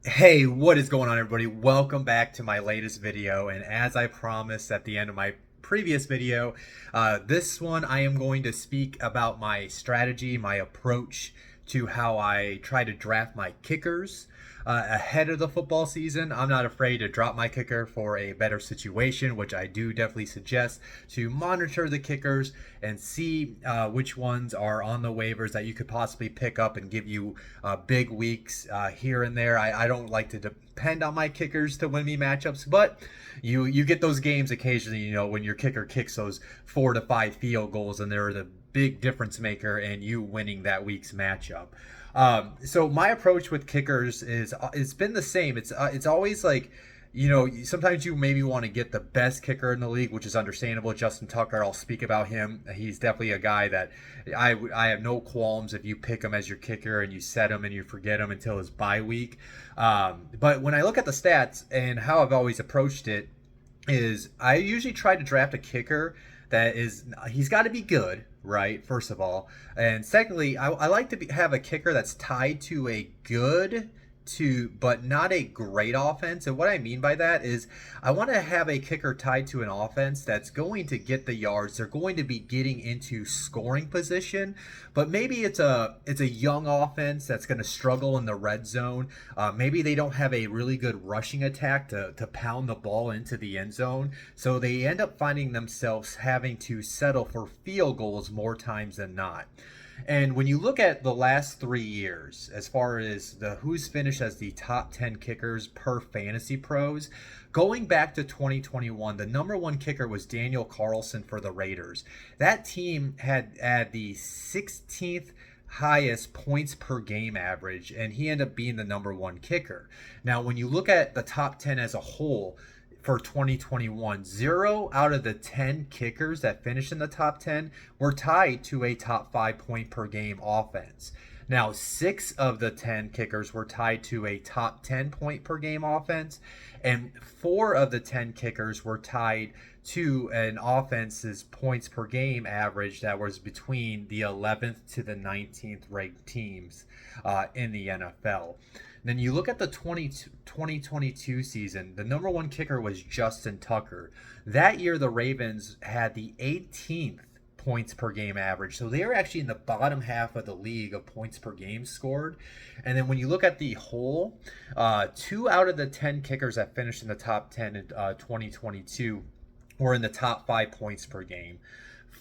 Hey, what is going on, everybody? Welcome back to my latest video. And as I promised at the end of my previous video, this one I am going to speak about my strategy, my approach to how I try to draft my kickers ahead of the football season. I'm not afraid to drop my kicker for a better situation, which I do definitely suggest to monitor the kickers and see which ones are on the waivers that you could possibly pick up and give you big weeks here and there. I don't like to depend on my kickers to win me matchups, but you get those games occasionally, when your kicker kicks those 4 to 5 field goals and they're the big difference maker and you winning that week's matchup. So my approach with kickers is it's been the same. It's always like, sometimes you maybe want to get the best kicker in the league, which is understandable. Justin Tucker, I'll speak about him. He's definitely a guy that I have no qualms if you pick him as your kicker and you set him and you forget him until his bye week. But when I look at the stats and how I've always approached it, is I usually try to draft a kicker that he's got to be good, right? First of all, and secondly, I like to have a kicker that's tied to a good but not a great offense. And what I mean by that is I want to have a kicker tied to an offense that's going to get the yards. They're going to be getting into scoring position, but maybe it's a young offense that's going to struggle in the red zone. Maybe they don't have a really good rushing attack to pound the ball into the end zone, so they end up finding themselves having to settle for field goals more times than not. And when you look at the last 3 years, as far as the who's finished as the top 10 kickers per Fantasy Pros, going back to 2021, the number one kicker was Daniel Carlson for the Raiders. That team had the 16th highest points per game average, and he ended up being the number one kicker. Now, when you look at the top 10 as a whole, for 2021, 0 out of the 10 kickers that finished in the top 10 were tied to a top 5 point per game offense. Now, 6 of the 10 kickers were tied to a top 10 point per game offense, and 4 of the 10 kickers were tied to an offense's points per game average that was between the 11th to the 19th ranked teams in the NFL. Then you look at the 2022 season, the number one kicker was Justin Tucker. That year, the Ravens had the 18th points per game average. So they were actually in the bottom half of the league of points per game scored. And then when you look at the whole, 2 out of the 10 kickers that finished in the top 10 in 2022 were in the top 5 points per game.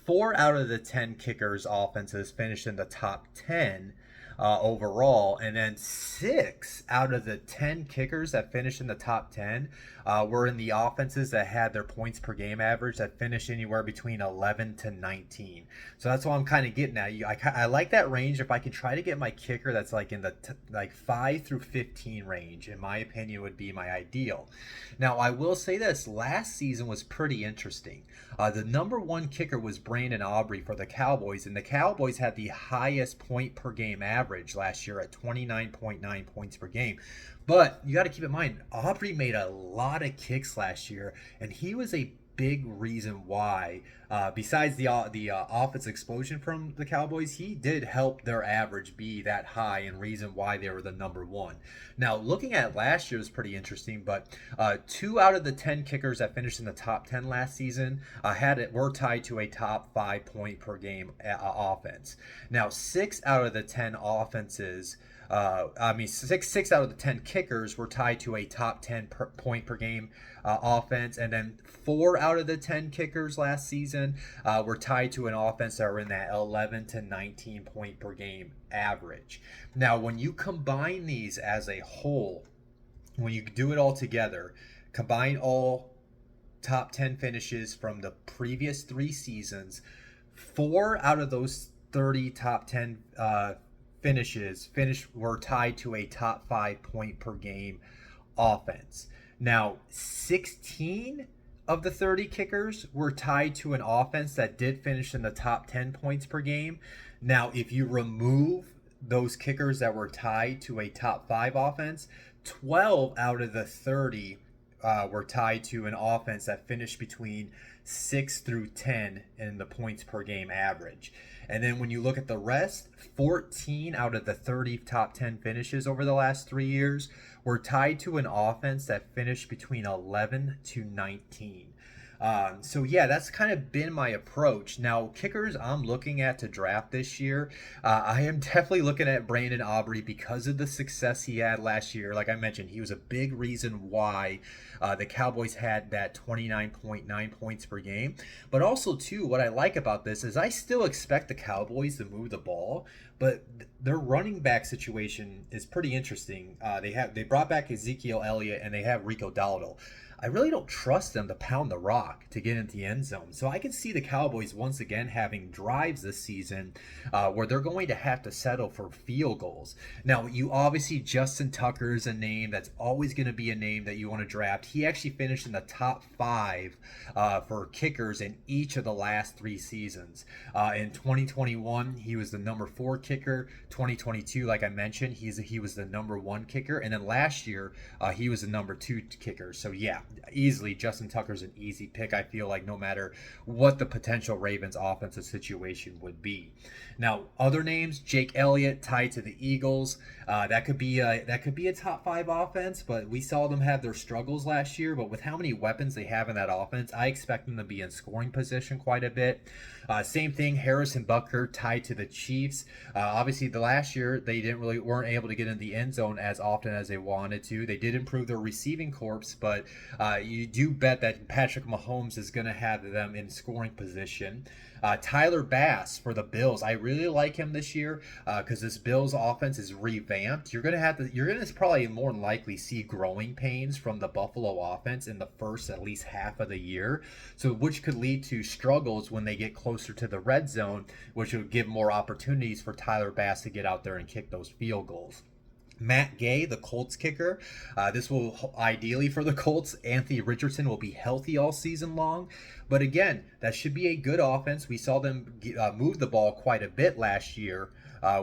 4 out of the 10 kickers' offenses finished in the top 10 overall, and then 6 out of the 10 kickers that finished in the top 10 were in the offenses that had their points per game average that finished anywhere between 11 to 19. So that's what I'm kind of getting at. I like that range. If I could try to get my kicker that's like in the like 5 through 15 range, in my opinion, would be my ideal. Now, I will say this: last season was pretty interesting. The number one kicker was Brandon Aubrey for the Cowboys, and the Cowboys had the highest point per game average last year at 29.9 points per game. But you got to keep in mind, Aubrey made a lot of kicks last year, and he was a big reason why, besides the offense explosion from the Cowboys, he did help their average be that high and reason why they were the number one. Now, looking at last year was pretty interesting, but 2 out of the 10 kickers that finished in the top 10 last season were tied to a top 5 point per game offense. Now, 6 out of the 10 offenses. Six out of the 10 kickers were tied to a top 10 point per game offense, and then 4 out of the 10 kickers last season were tied to an offense that were in that 11 to 19 point per game average. Now, when you combine these as a whole, when you do it all together, combine all top 10 finishes from the previous 3 seasons, 4 out of those 30 top 10 were tied to a top 5 point per game offense. Now, 16 of the 30 kickers were tied to an offense that did finish in the top 10 points per game. Now, if you remove those kickers that were tied to a top 5 offense, 12 out of the 30 were tied to an offense that finished between 6 through 10 in the points per game average. And then when you look at the rest, 14 out of the 30 top 10 finishes over the last 3 years were tied to an offense that finished between 11 to 19. So yeah, that's kind of been my approach. Now, kickers I'm looking at to draft this year, I am definitely looking at Brandon Aubrey because of the success he had last year. Like I mentioned, he was a big reason why the Cowboys had that 29.9 points per game. But also, too, what I like about this is I still expect the Cowboys to move the ball, but their running back situation is pretty interesting. They brought back Ezekiel Elliott and they have Rico Dowdle. I really don't trust them to pound the rock to get into the end zone. So I can see the Cowboys once again having drives this season where they're going to have to settle for field goals. Now, you obviously, Justin Tucker is a name that's always going to be a name that you want to draft. He actually finished in the top 5 for kickers in each of the last 3 seasons. In 2021, he was the number 4 kicker. 2022, like I mentioned, he was the number 1 kicker. And then last year, he was the number 2 kicker. So yeah, easily Justin Tucker's an easy pick. I feel like no matter what the potential Ravens offensive situation would be. Now, other names: Jake Elliott tied to the Eagles. That could be a top 5 offense, but we saw them have their struggles last year. But with how many weapons they have in that offense, I expect them to be in scoring position quite a bit. Same thing, Harrison Butker tied to the Chiefs. Obviously, the last year they weren't able to get in the end zone as often as they wanted to. They did improve their receiving corps, but you do bet that Patrick Mahomes is going to have them in scoring position. Tyler Bass for the Bills. I really like him this year because this Bills offense is revamped. You're going to probably more than likely see growing pains from the Buffalo offense in the first at least half of the year. So which could lead to struggles when they get closer to the red zone, which would give more opportunities for Tyler Bass to get out there and kick those field goals. Matt Gay, the Colts kicker. This will ideally for the Colts. Anthony Richardson will be healthy all season long. But again, that should be a good offense. We saw them move the ball quite a bit last year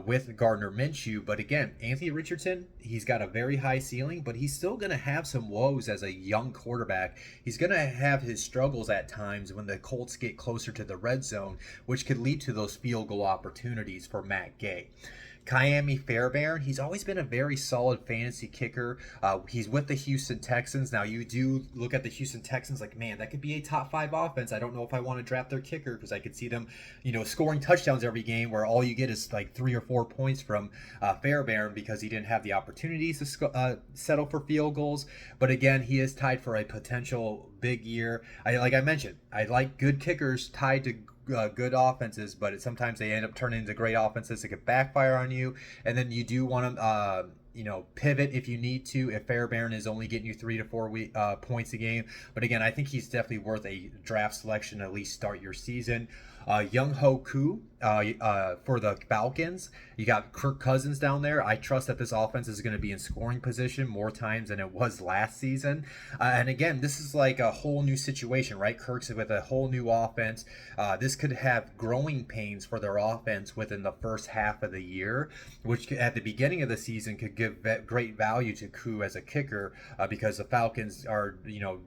with Gardner Minshew. But again, Anthony Richardson, he's got a very high ceiling, but he's still going to have some woes as a young quarterback. He's going to have his struggles at times when the Colts get closer to the red zone, which could lead to those field goal opportunities for Matt Gay. Ka'imi Fairbairn, he's always been a very solid fantasy kicker. He's with the Houston Texans. Now, you do look at the Houston Texans like, man, that could be a top 5 offense. I don't know if I want to draft their kicker because I could see them, scoring touchdowns every game where all you get is like 3 or 4 points from Fairbairn because he didn't have the opportunities to settle for field goals. But again, he is tied for a potential big year. Like I mentioned, I like good kickers tied to good offenses, but sometimes they end up turning into great offenses that could backfire on you. And then you do want to pivot if you need to, if Fairbairn is only getting you 3 to 4 points a game. But again, I think he's definitely worth a draft selection to at least start your season. Young Ho Koo for the Falcons. You got Kirk Cousins down there. I trust that this offense is going to be in scoring position more times than it was last season. And again, this is like a whole new situation, right? Kirk's with a whole new offense. This could have growing pains for their offense within the first half of the year, which at the beginning of the season could give great value to Koo as a kicker because the Falcons are,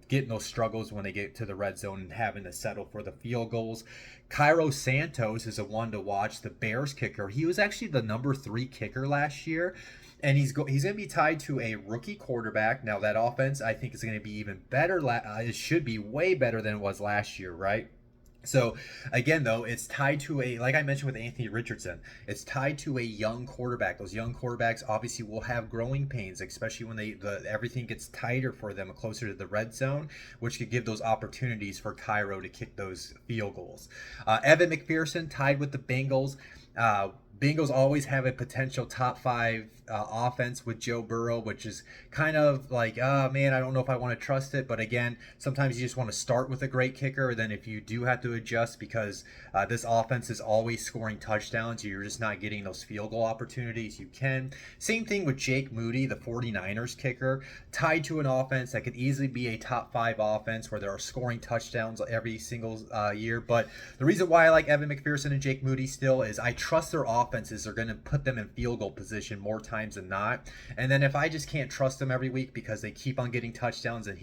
getting those struggles when they get to the red zone and having to settle for the field goals. Cairo Santos is a one to watch, the Bears kicker. He was actually the number 3 kicker last year, and he's going to be tied to a rookie quarterback. Now, that offense, I think, is going to be even better. It should be way better than it was last year, right? So again, though, it's tied to like I mentioned with Anthony Richardson, it's tied to a young quarterback. Those young quarterbacks obviously will have growing pains, especially when everything gets tighter for them closer to the red zone, which could give those opportunities for Cairo to kick those field goals. Evan McPherson tied with the Bengals. Bengals always have a potential top 5 offense with Joe Burrow, which is kind of like, man, I don't know if I want to trust it. But again, sometimes you just want to start with a great kicker. Then if you do have to adjust because this offense is always scoring touchdowns, you're just not getting those field goal opportunities, you can. Same thing with Jake Moody, the 49ers kicker, tied to an offense that could easily be a top 5 offense where there are scoring touchdowns every single year. But the reason why I like Evan McPherson and Jake Moody still is I trust their offenses are going to put them in field goal position more times times than not. And then if I just can't trust him every week because they keep on getting touchdowns and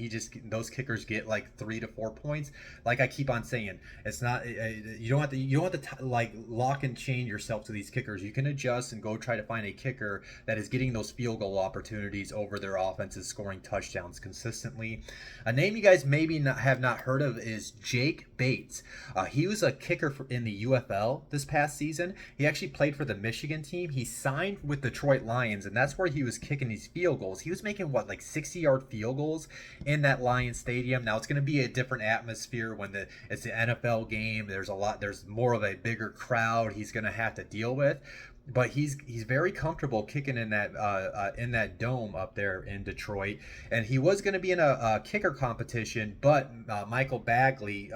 those kickers get like 3 to 4 points, like I keep on saying, it's not you don't have to like lock and chain yourself to these kickers. You can adjust and go try to find a kicker that is getting those field goal opportunities over their offenses scoring touchdowns consistently. A name you guys maybe have not heard of is Jake Bates. He was a kicker in the UFL this past season. He actually played for the Michigan team. He signed with Detroit Lions, and that's where he was kicking these field goals. He was making what, like 60-yard field goals in that Lions stadium. Now it's going to be a different atmosphere when it's the NFL game. There's more of a bigger crowd he's going to have to deal with. But he's very comfortable kicking in that dome up there in Detroit, and he was going to be in a kicker competition, but Michael Bagley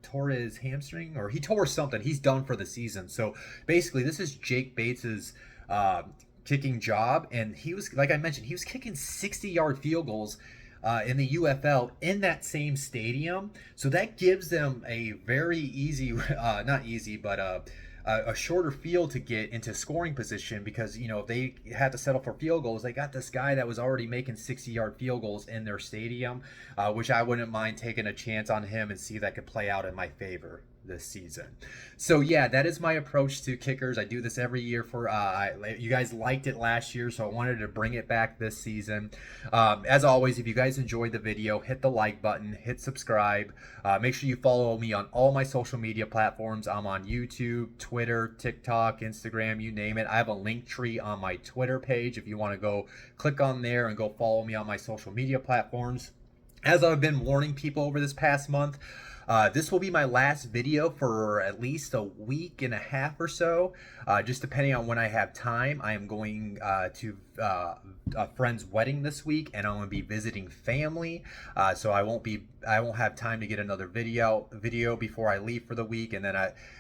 tore his hamstring, or he tore something. He's done for the season. So basically, this is Jake Bates's kicking job, and he was, like I mentioned, he was kicking 60-yard field goals in the UFL in that same stadium. So that gives them a very easy, not easy, but a shorter field to get into scoring position, because they had to settle for field goals. They got this guy that was already making 60-yard field goals in their stadium, which I wouldn't mind taking a chance on him and see if that could play out in my favor this season. So yeah, that is my approach to kickers. I do this every year for you guys liked it last year, so I wanted to bring it back this season. As always, if you guys enjoyed the video, hit the like button, hit subscribe. Make sure you follow me on all my social media platforms. I'm on YouTube, Twitter, TikTok, Instagram, you name it. I have a link tree on my Twitter page if you want to go click on there and go follow me on my social media platforms. As I've been warning people over this past month, this will be my last video for at least a week and a half or so, just depending on when I have time. I am going to a friend's wedding this week, and I'm going to be visiting family, so I won't have time to get another video before I leave for the week, and then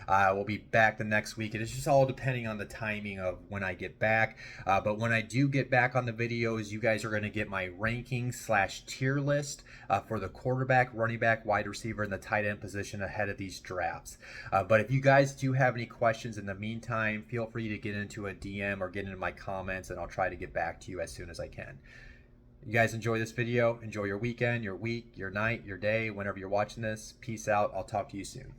I will be back the next week. And it's just all depending on the timing of when I get back. But when I do get back on the videos, you guys are going to get my ranking / tier list for the quarterback, running back, wide receiver, and the tight end position ahead of these drafts. But if you guys do have any questions in the meantime, feel free to get into a DM or get into my comments, and I'll try to get back to you as soon as I can. You guys enjoy this video. Enjoy your weekend, your week, your night, your day, whenever you're watching this. Peace out. I'll talk to you soon.